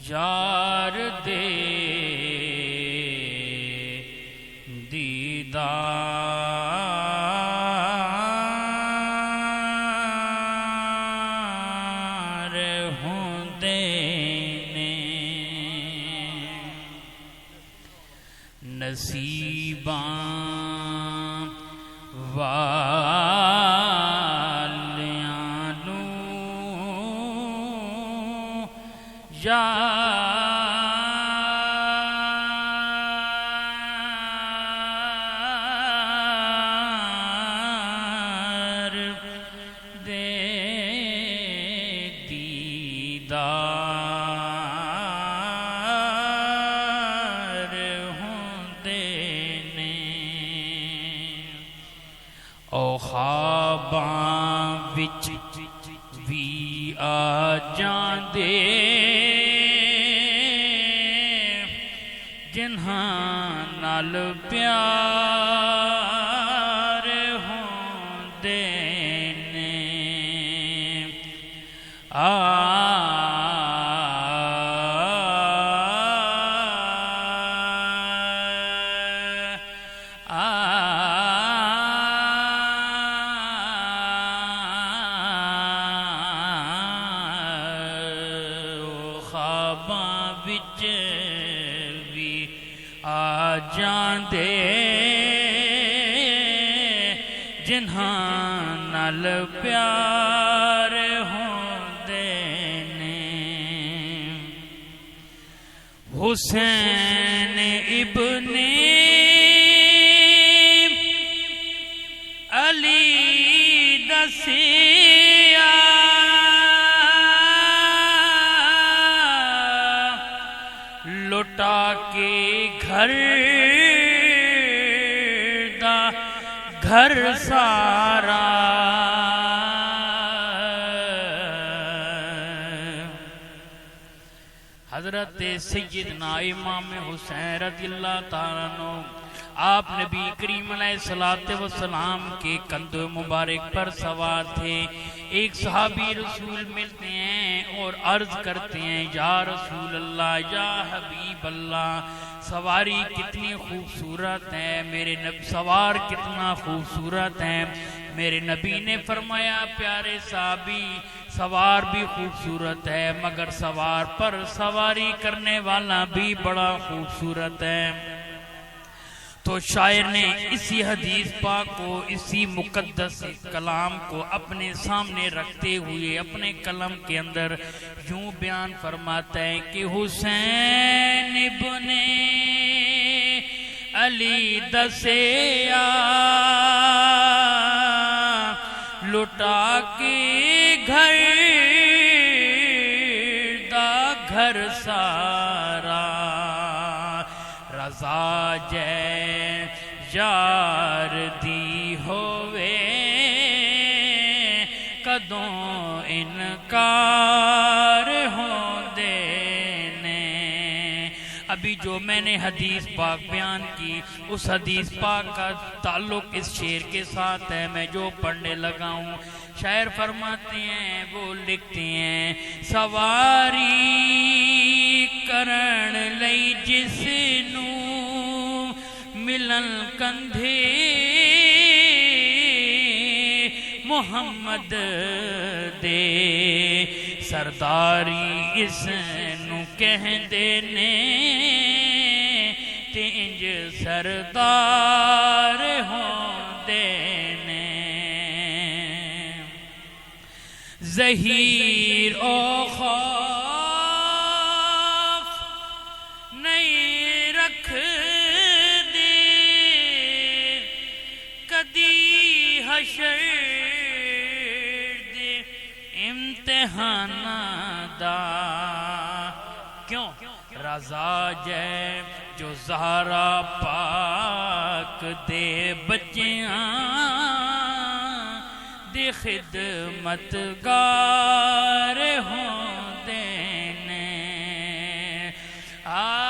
यार दे दीदार होंदे ने नसीबां वालियां नूं यार दे दीदार होंदे ने ओ ख्वाबां विच भी आ जांदे जिन्हां नाल प्यार होंदे ने ख्वाबां विच भी आ जांदे जिन्हां नाल प्यार होंदे ने हुसैन इब्ने अली दसिया लुटा के घर दा घर सारा हजरत सैयदना इमाम हुसैन रज़ियल्लाहु ताला अन्हु आप नबी करीम अलैहिस्सलाम के कंधे मुबारक पर सवार थे। एक सहाबी रसूल मिलते हैं और अर्ज करते हैं, या रसूल अल्लाह, या हबीब अल्लाह, सवारी कितनी खूबसूरत है, मेरे नबी सवार कितना खूबसूरत है। मेरे नबी ने फरमाया, प्यारे साहबी, सवार भी खूबसूरत है मगर सवार पर सवारी करने वाला भी बड़ा खूबसूरत है। तो शायर ने इसी हदीस पाक को, इसी मुकद्दस कलाम को अपने सामने रखते हुए अपने कलम के अंदर यूं बयान फरमाता है कि हुसैन इब्ने अली दसिया लुटा के घर दा घर सारा रजा जै यार दी होवे कदों इनकार होंदे ने। अभी जो मैंने हदीस पाक बयान की, उस हदीस पाक का ताल्लुक इस शेर के साथ है मैं जो पढ़ने लगा हूँ। शायर फरमाते हैं, वो लिखते हैं, सवारी करण लई जिसनू मिलन कंधे मुहम्मद दे सरदारी इसनू कहंदे ने ते इंज सरदार होंदे ने। ज़हीर ओ खौफ नहीं रख दे कदी हशर दे इम्तिहाना दा। क्यों? रज़ा जै जो ज़हरा पाक दे बच्चियां दे खिदमतगार होंदे ने। आ